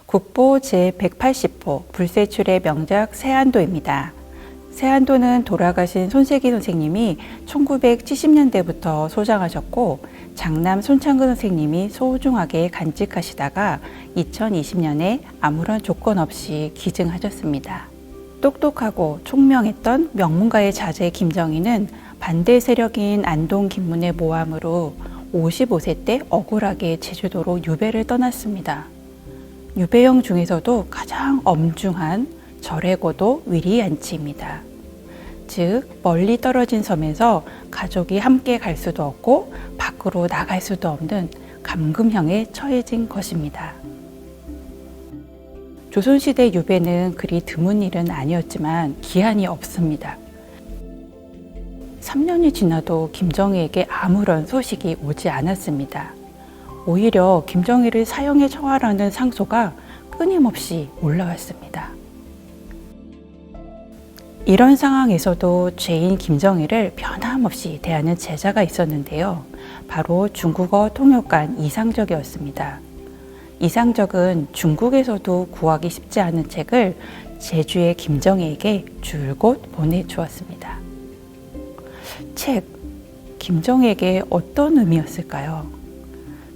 국보 제180호 불세출의 명작 세안도입니다. 세안도는 돌아가신 손세기 선생님이 1970년대부터 소장하셨고 장남 손창근 선생님이 소중하게 간직하시다가 2020년에 아무런 조건 없이 기증하셨습니다. 똑똑하고 총명했던 명문가의 자제 김정희는 반대 세력인 안동 김문의 모함으로 55세 때 억울하게 제주도로 유배를 떠났습니다. 유배형 중에서도 가장 엄중한 절해고도 위리안치입니다. 즉 멀리 떨어진 섬에서 가족이 함께 갈 수도 없고 밖으로 나갈 수도 없는 감금형에 처해진 것입니다. 조선시대 유배는 그리 드문 일은 아니었지만 기한이 없습니다. 3년이 지나도 김정희에게 아무런 소식이 오지 않았습니다. 오히려 김정희를 사형에 처하라는 상소가 끊임없이 올라왔습니다. 이런 상황에서도 죄인 김정희를 변함없이 대하는 제자가 있었는데요. 바로 중국어 통역관 이상적이었습니다. 이상적은 중국에서도 구하기 쉽지 않은 책을 제주의 김정희에게 줄곧 보내주었습니다. 책, 김정희에게 어떤 의미였을까요?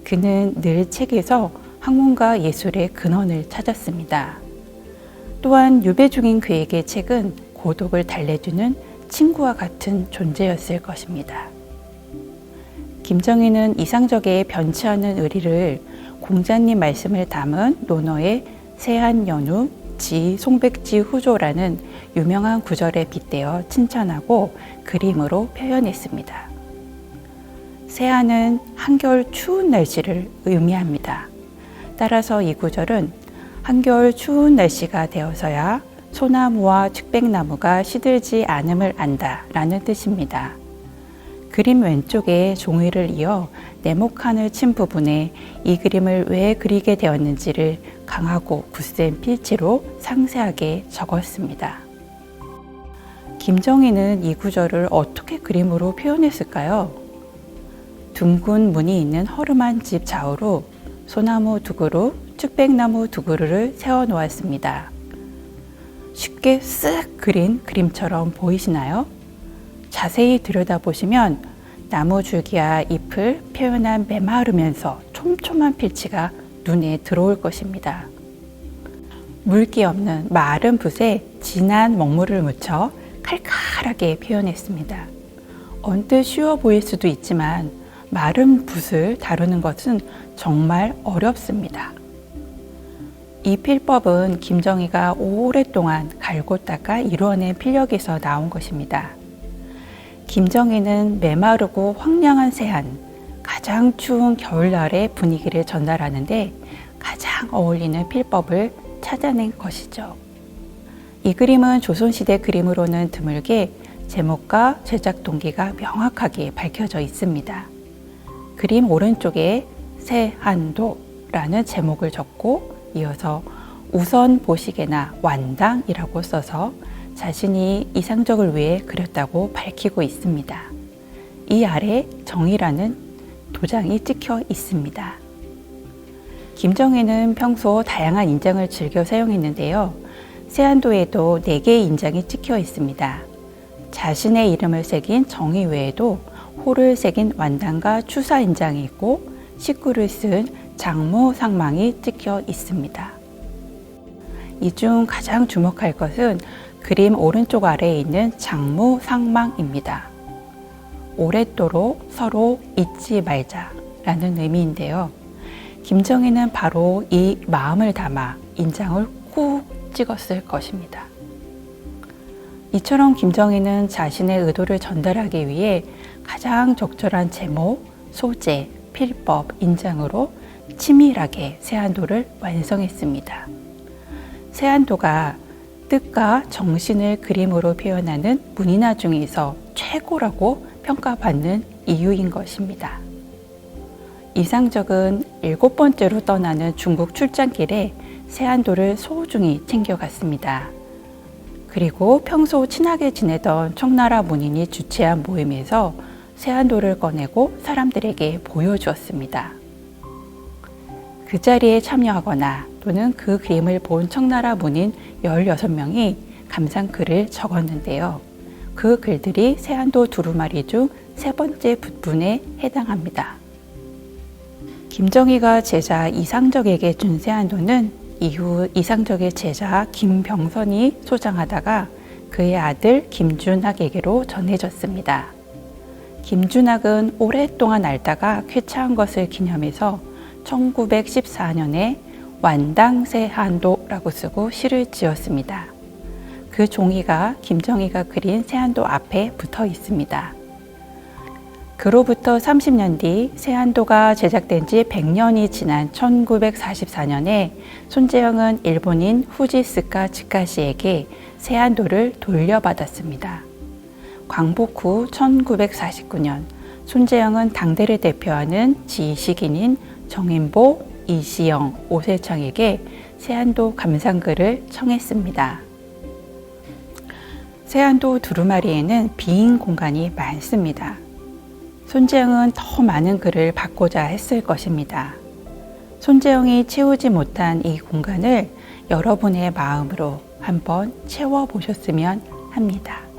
그는 늘 책에서 학문과 예술의 근원을 찾았습니다. 또한 유배 중인 그에게 책은 고독을 달래주는 친구와 같은 존재였을 것입니다. 김정희는 이상적의 변치 않은 의리를 공자님 말씀을 담은 논어의 세한연우 지 송백지 후조라는 유명한 구절에 빗대어 칭찬하고 그림으로 표현했습니다. 세한은 한겨울 추운 날씨를 의미합니다. 따라서 이 구절은 한겨울 추운 날씨가 되어서야 소나무와 측백나무가 시들지 않음을 안다 라는 뜻입니다. 그림 왼쪽에 종이를 이어 네모칸을 친 부분에 이 그림을 왜 그리게 되었는지를 강하고 굳센 필지로 상세하게 적었습니다. 김정희는 이 구절을 어떻게 그림으로 표현했을까요? 둥근 문이 있는 허름한 집 좌우로 소나무 두 그루, 측백나무 두 그루를 세워 놓았습니다. 쉽게 쓱 그린 그림처럼 보이시나요? 자세히 들여다보시면 나무 줄기와 잎을 표현한 메마르면서 촘촘한 필치가 눈에 들어올 것입니다. 물기 없는 마른 붓에 진한 먹물을 묻혀 칼칼하게 표현했습니다. 언뜻 쉬워 보일 수도 있지만 마른 붓을 다루는 것은 정말 어렵습니다. 이 필법은 김정희가 오랫동안 갈고 닦아 이루어낸 필력에서 나온 것입니다. 김정희는 메마르고 황량한 세안, 가장 추운 겨울날의 분위기를 전달하는데 가장 어울리는 필법을 찾아낸 것이죠. 이 그림은 조선시대 그림으로는 드물게 제목과 제작 동기가 명확하게 밝혀져 있습니다. 그림 오른쪽에 세한도라는 제목을 적고 이어서 우선 보시게나 완당이라고 써서 자신이 이상적을 위해 그렸다고 밝히고 있습니다. 이 아래 정이라는 도장이 찍혀 있습니다. 김정희는 평소 다양한 인장을 즐겨 사용했는데요. 세안도에도 4개의 인장이 찍혀 있습니다. 자신의 이름을 새긴 정의 외에도 호를 새긴 완당과 추사 인장이 있고 식구를 쓴 장무 상망이 찍혀 있습니다. 이 중 가장 주목할 것은 그림 오른쪽 아래에 있는 장무 상망입니다. 오랫도록 서로 잊지 말자라는 의미인데요. 김정희는 바로 이 마음을 담아 인장을 꾹 찍었을 것입니다. 이처럼 김정희는 자신의 의도를 전달하기 위해 가장 적절한 제목, 소재, 필법, 인장으로 치밀하게 세안도를 완성했습니다. 세안도가 뜻과 정신을 그림으로 표현하는 문인화 중에서 최고라고 평가받는 이유인 것입니다. 이상적은 7번째로 떠나는 중국 출장길에 세안도를 소중히 챙겨갔습니다. 그리고 평소 친하게 지내던 청나라 문인이 주최한 모임에서 세안도를 꺼내고 사람들에게 보여주었습니다. 그 자리에 참여하거나 또는 그 그림을 본 청나라 문인 16명이 감상글을 적었는데요. 그 글들이 세안도 두루마리 중 세 번째 붓분에 해당합니다. 김정희가 제자 이상적에게 준 세안도는 이후 이상적의 제자 김병선이 소장하다가 그의 아들 김준학에게로 전해졌습니다. 김준학은 오랫동안 앓다가 쾌차한 것을 기념해서 1914년에 완당세안도라고 쓰고 시를 지었습니다. 그 종이가 김정희가 그린 세안도 앞에 붙어 있습니다. 그로부터 30년 뒤 세안도가 제작된 지 100년이 지난 1944년에 손재영은 일본인 후지스카 치카시에게 세안도를 돌려받았습니다. 광복 후 1949년 손재영은 당대를 대표하는 지식인인 정인보, 이시영, 오세창에게 세안도 감상글을 청했습니다. 세안도 두루마리에는 빈 공간이 많습니다. 손재영은 더 많은 글을 받고자 했을 것입니다. 손재영이 채우지 못한 이 공간을 여러분의 마음으로 한번 채워보셨으면 합니다.